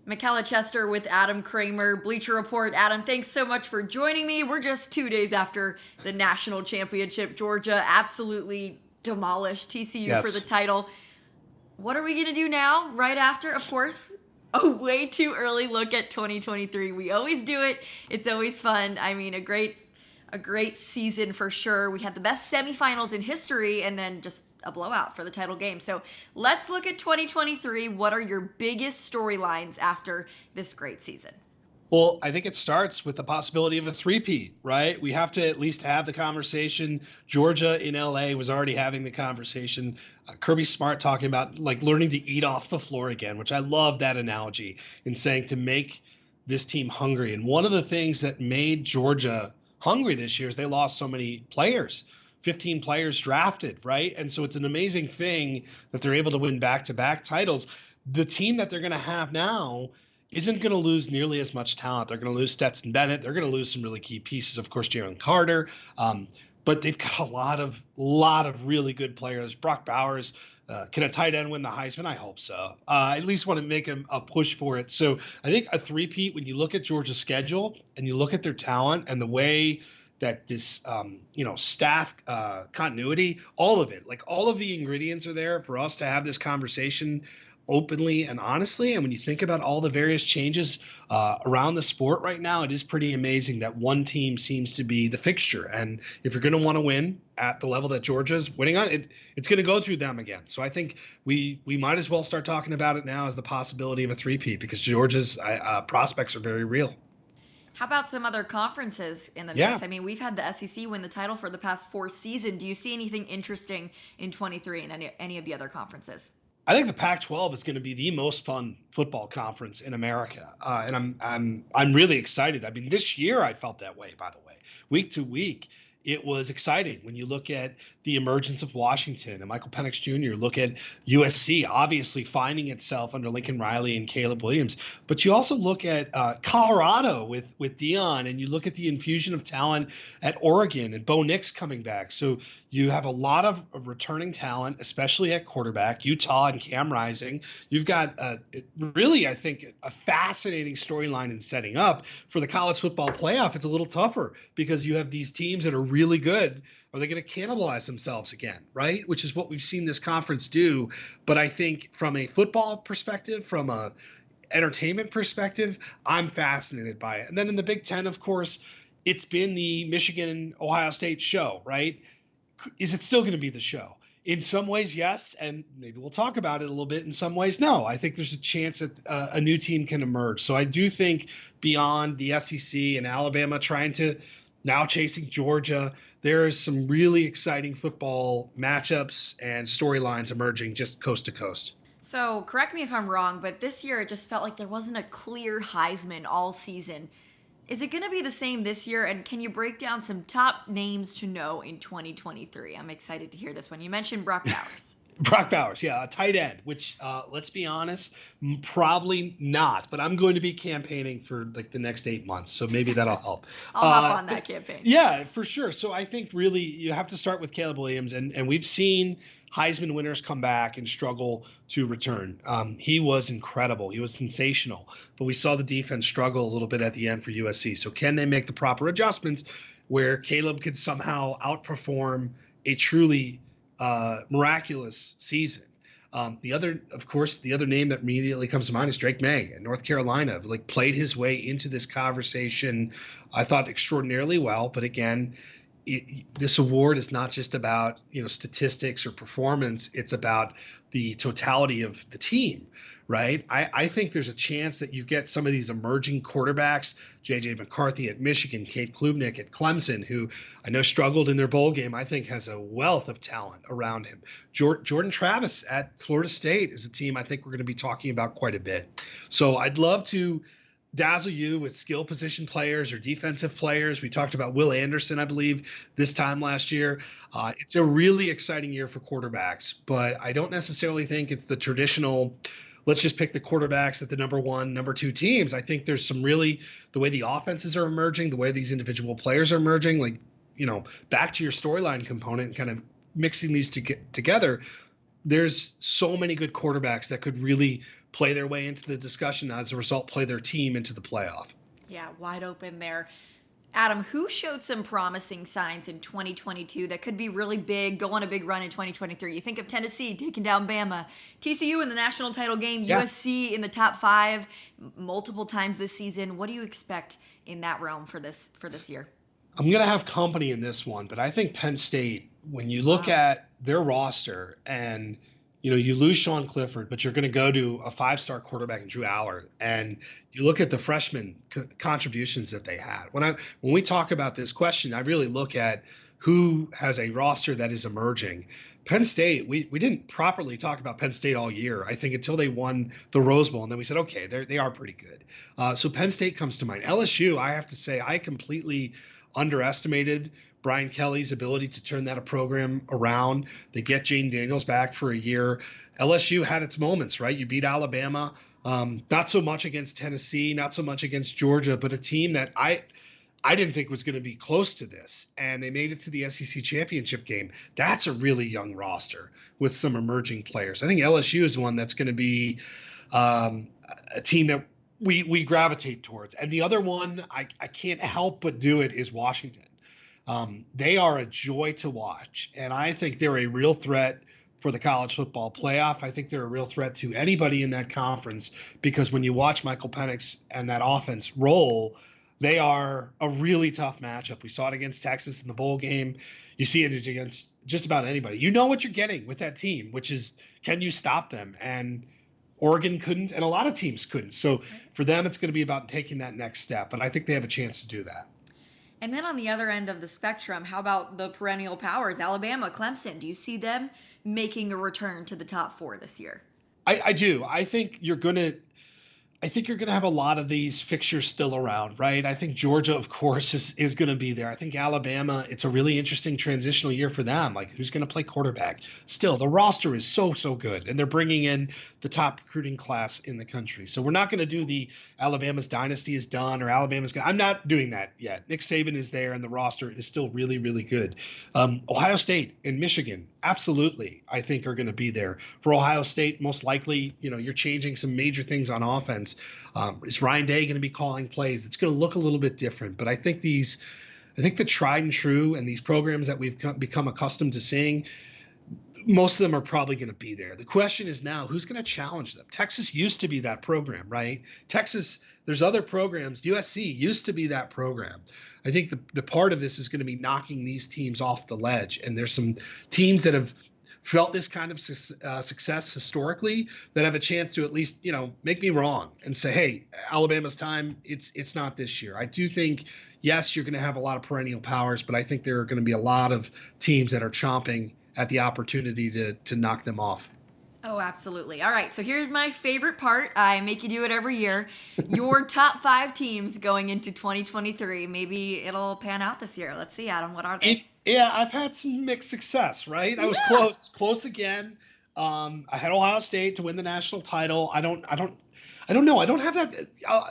Michella Chester with Adam Kramer, Bleacher Report. Adam, thanks so much for joining me. We're just 2 days after the national championship. Georgia absolutely demolished TCU for the Yes. title. What are we going to do now, right after? Of course, a way too early look at 2023. We always do it. It's always fun. I mean, a great season for sure. We had the best semifinals in history and then just a blowout for the title game. So let's look at 2023. What are your biggest storylines after this great season? Well, I think it starts with the possibility of a three-peat, right? We have to at least have the conversation. Georgia in LA was already having the conversation. Kirby Smart talking about like learning to eat off the floor again, which I love that analogy in saying to make this team hungry. And one of the things that made Georgia hungry this year is they lost so many players. 15 players drafted, right? And so it's an amazing thing that they're able to win back-to-back titles. The team that they're going to have now isn't going to lose nearly as much talent. They're going to lose Stetson Bennett. They're going to lose some really key pieces, of course, Jalen Carter. But they've got a lot of really good players. Brock Bowers, can a tight end win the Heisman? I hope so. I at least want to make him a push for it. So I think a three-peat, when you look at Georgia's schedule and you look at their talent and the way that this, staff continuity, all of it, like all of the ingredients are there for us to have this conversation openly and honestly. And when you think about all the various changes around the sport right now, it is pretty amazing that one team seems to be the fixture. And if you're going to want to win at the level that Georgia's winning on, it's going to go through them again. So I think we might as well start talking about it now as the possibility of a three-peat because Georgia's prospects are very real. How about some other conferences in the mix? Yeah. I mean, we've had the SEC win the title for the past 4 seasons. Do you see anything interesting in 23 in any of the other conferences? I think the Pac-12 is going to be the most fun football conference in America, and I'm really excited. I mean, this year I felt that way. By the way, week to week, it was exciting when you look at the emergence of Washington and Michael Penix Jr. Look at USC, obviously finding itself under Lincoln Riley and Caleb Williams. But you also look at Colorado with Deion, and you look at the infusion of talent at Oregon and Bo Nix coming back. So you have a lot of returning talent, especially at quarterback. Utah and Cam Rising. You've got really, I think, a fascinating storyline in setting up for the college football playoff. It's a little tougher because you have these teams that are really good. Are they going to cannibalize themselves again, right? Which is what we've seen this conference do. But I think from a football perspective, from a entertainment perspective, I'm fascinated by it. And then in the Big Ten, of course, it's been the Michigan-Ohio State show, right? Is it still going to be the show? In some ways, yes, and maybe we'll talk about it a little bit. In some ways, no. I think there's a chance that a new team can emerge. So I do think beyond the SEC and Alabama trying to now chasing Georgia, there is some really exciting football matchups and storylines emerging just coast to coast. So correct me if I'm wrong, but this year it just felt like there wasn't a clear Heisman all season. Is it going to be the same this year? And can you break down some top names to know in 2023? I'm excited to hear this one. You mentioned Brock Bowers. Brock Bowers, yeah, a tight end, which let's be honest, probably not. But I'm going to be campaigning for like the next 8 months, so maybe that'll help. I'll hop on that campaign. Yeah, for sure. So I think really you have to start with Caleb Williams, and we've seen Heisman winners come back and struggle to return. He was incredible. He was sensational. But we saw the defense struggle a little bit at the end for USC. So can they make the proper adjustments where Caleb could somehow outperform a truly miraculous season? The other name that immediately comes to mind is Drake May in North Carolina. Like played his way into this conversation, I thought extraordinarily well. But again, this award is not just about statistics or performance. It's about the totality of the team, right? I think there's a chance that you get some of these emerging quarterbacks, J.J. McCarthy at Michigan, Cade Klubnik at Clemson, who I know struggled in their bowl game, I think has a wealth of talent around him. Jordan Travis at Florida State is a team I think we're going to be talking about quite a bit. So I'd love to dazzle you with skill position players or defensive players. We talked about Will Anderson, I believe, this time last year. It's a really exciting year for quarterbacks, but I don't necessarily think it's the traditional, let's just pick the quarterbacks at the number 1, number 2 teams. I think there's some really, the way the offenses are emerging, the way these individual players are emerging, like, back to your storyline component and kind of mixing these together. there's so many good quarterbacks that could really play their way into the discussion, as a result, play their team into the playoff. Yeah, wide open there. Adam, who showed some promising signs in 2022 that could be really big, go on a big run in 2023? You think of Tennessee taking down Bama, TCU in the national title game, Yeah. USC in the top 5 multiple times this season. What do you expect in that realm for this year? I'm going to have company in this one, but I think Penn State, when you look at their roster and, you lose Sean Clifford, but you're going to go to a 5-star quarterback in Drew Allard, and you look at the freshman contributions that they had. When we talk about this question, I really look at who has a roster that is emerging. Penn State, we didn't properly talk about Penn State all year, I think, until they won the Rose Bowl, and then we said, okay, they are pretty good. So Penn State comes to mind. LSU, I have to say, I completely underestimated Brian Kelly's ability to turn that program around. They get Jane Daniels back for a year. LSU had its moments, right? You beat Alabama, not so much against Tennessee, not so much against Georgia, but a team that I didn't think was going to be close to this, and they made it to the SEC championship game. That's a really young roster with some emerging players. I think LSU is one that's going to be a team that we gravitate towards. And the other one, I can't help but do it, is Washington. They are a joy to watch, and I think they're a real threat for the college football playoff. I think they're a real threat to anybody in that conference, because when you watch Michael Penix and that offense roll, they are a really tough matchup. We saw it against Texas in the bowl game. You see it against just about anybody. You know what you're getting with that team, which is, can you stop them? And Oregon couldn't, and a lot of teams couldn't. So for them, it's going to be about taking that next step. But I think they have a chance to do that. And then on the other end of the spectrum, how about the perennial powers, Alabama, Clemson? Do you see them making a return to the top 4 this year? I do. I think you're going to have a lot of these fixtures still around, right? I think Georgia, of course, is going to be there. I think Alabama, it's a really interesting transitional year for them. Like, who's going to play quarterback? Still, the roster is so good, and they're bringing in the top recruiting class in the country. So we're not going to do the Alabama's dynasty is done or Alabama's going. I'm not doing that yet. Nick Saban is there, and the roster is still really good. Ohio State and Michigan, absolutely, I think are going to be there. For Ohio State, most likely, you're changing some major things on offense. Is Ryan Day going to be calling plays? It's going to look a little bit different, but I think the tried and true and these programs that we've become accustomed to seeing, most of them are probably going to be there. The question is now, who's going to challenge them? Texas used to be that program, right? Texas, there's other programs. USC used to be that program. I think the part of this is going to be knocking these teams off the ledge. And there's some teams that have felt this kind of success historically that have a chance to at least, make me wrong and say, hey, Alabama's time, it's not this year. I do think, yes, you're going to have a lot of perennial powers, but I think there are going to be a lot of teams that are chomping at the opportunity to knock them off. Oh, absolutely. All right, so here's my favorite part. I make you do it every year. Your top 5 teams going into 2023. Maybe it'll pan out this year. Let's see, Adam. What are they? Yeah, I've had some mixed success, right? I was close again. I had Ohio State to win the national title. I don't know. I don't have that.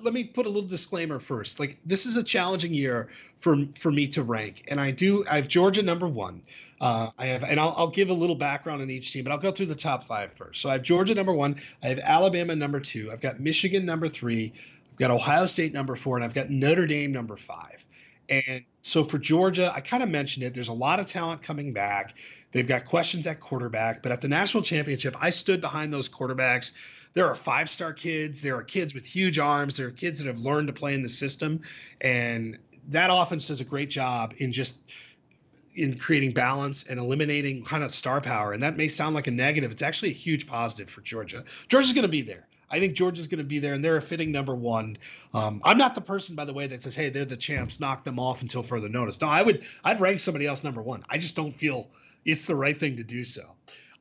Let me put a little disclaimer first. Like, this is a challenging year for me to rank, and I have Georgia number 1. I'll give a little background on each team, but I'll go through the top 5 first. So I have Georgia number 1. I have Alabama number 2. I've got Michigan number 3. I've got Ohio State number 4, and I've got Notre Dame number 5. And so for Georgia, I kind of mentioned it. There's a lot of talent coming back. They've got questions at quarterback, but at the national championship, I stood behind those quarterbacks. There are 5-star kids. There are kids with huge arms. There are kids that have learned to play in the system. And that offense does a great job in creating balance and eliminating kind of star power. And that may sound like a negative. It's actually a huge positive for Georgia. Georgia's going to be there. I think Georgia's going to be there, and they're a fitting number 1. I'm not the person, by the way, that says, hey, they're the champs, knock them off until further notice. No, I'd rank somebody else number 1. I just don't feel it's the right thing to do so.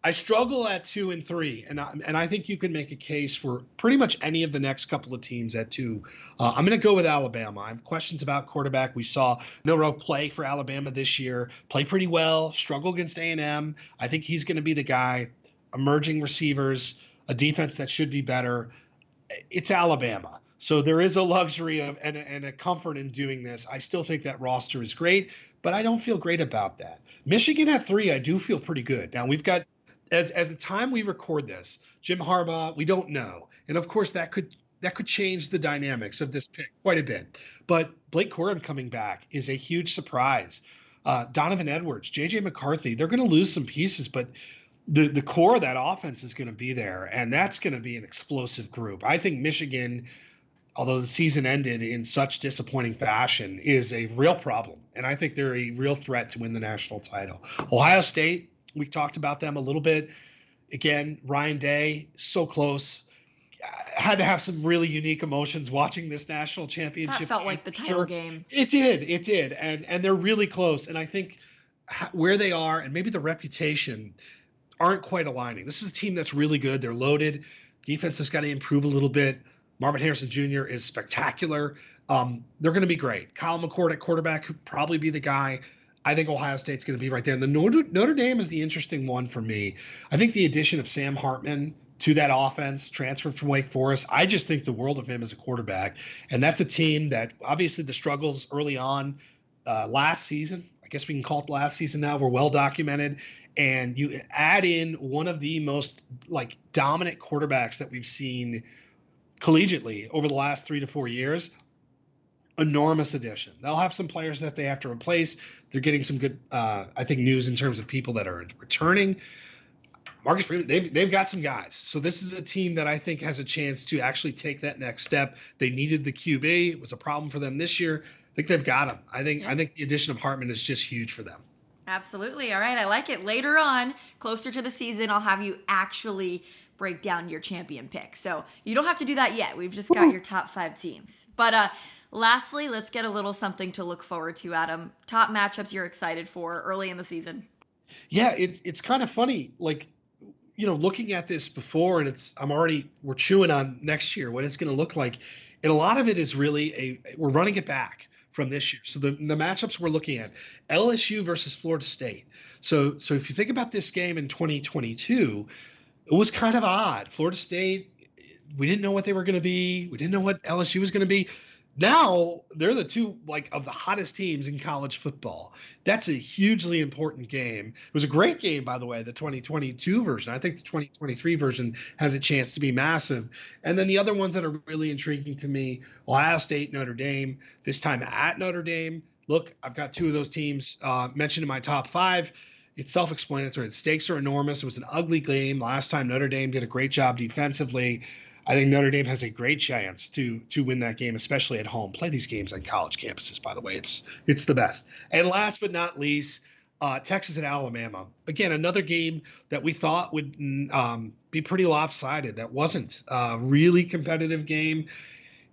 I struggle at 2 and 3, and I think you can make a case for pretty much any of the next couple of teams at 2. I'm going to go with Alabama. I have questions about quarterback. We saw Milroe play for Alabama this year, play pretty well, struggle against A&M. I think he's going to be the guy. Emerging receivers, a defense that should be better. It's Alabama. So there is a luxury of and a comfort in doing this. I still think that roster is great, but I don't feel great about that. Michigan at 3, I do feel pretty good. Now we've got as the time we record this, Jim Harbaugh, we don't know. And of course that could change the dynamics of this pick quite a bit. But Blake Corum coming back is a huge surprise. Donovan Edwards, JJ McCarthy, they're going to lose some pieces, but the core of that offense is going to be there, and that's going to be an explosive group. I think Michigan, although the season ended in such disappointing fashion, is a real problem. And I think they're a real threat to win the national title. Ohio State, we talked about them a little bit. Again, Ryan Day, so close. I had to have some really unique emotions watching this national championship. That felt like the title game. It did. And they're really close. And I think where they are and maybe the reputation aren't quite aligning. This is a team that's really good. They're loaded. Defense has got to improve a little bit. Marvin Harrison Jr. is spectacular. They're going to be great. Kyle McCord at quarterback could probably be the guy. I think Ohio State's going to be right there. And the Notre Dame is the interesting one for me. I think the addition of Sam Hartman to that offense, transferred from Wake Forest, I just think the world of him as a quarterback. And that's a team that obviously the struggles early on last season, I guess we can call it last season now, were well documented. And you add in one of the most dominant quarterbacks that we've seen collegiately over the last 3 to 4 years. Enormous addition. They'll have some players that they have to replace. They're getting some good, I think, news in terms of people that are returning. Marcus Freeman, they've got some guys. So this is a team that I think has a chance to actually take that next step. They needed the QB. It was a problem for them this year. I think they've got him. I think the addition of Hartman is just huge for them. Absolutely. All right. I like it. Later on, closer to the season, I'll have you actually break down your champion pick. So you don't have to do that yet. We've just got your top 5 teams. But lastly, let's get a little something to look forward to, Adam. Top matchups you're excited for early in the season. Yeah, it's kind of funny. Looking at this before, and we're chewing on next year, what it's going to look like. And a lot of it is really we're running it back from this year. So the matchups we're looking at, LSU versus Florida State. So if you think about this game in 2022, it was kind of odd. Florida State, we didn't know what they were going to be. We didn't know what LSU was going to be. Now they're the two of the hottest teams in college football. That's a hugely important game. It was a great game, by the way, the 2022 version. I think the 2023 version has a chance to be massive. And then the other ones that are really intriguing to me, Ohio State, Notre Dame, this time at Notre Dame. Look, I've got 2 of those teams mentioned in my top 5. It's self-explanatory. The stakes are enormous. It was an ugly game. Last time Notre Dame did a great job defensively. I think Notre Dame has a great chance to win that game, especially at home. Play these games on college campuses, by the way. It's the best. And last but not least, Texas and Alabama. Again, another game that we thought would be pretty lopsided. That wasn't a really competitive game.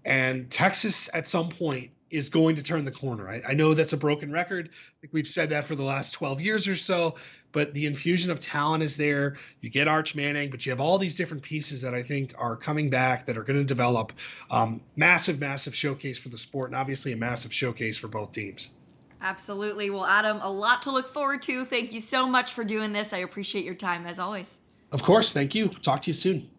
And Texas, at some point, is going to turn the corner. I know that's a broken record. I think we've said that for the last 12 years or so, but the infusion of talent is there. You get Arch Manning, but you have all these different pieces that I think are coming back that are going to develop. Massive, massive showcase for the sport, and obviously a massive showcase for both teams. Absolutely. Well, Adam, a lot to look forward to. Thank you so much for doing this. I appreciate your time as always. Of course. Thank you. Talk to you soon.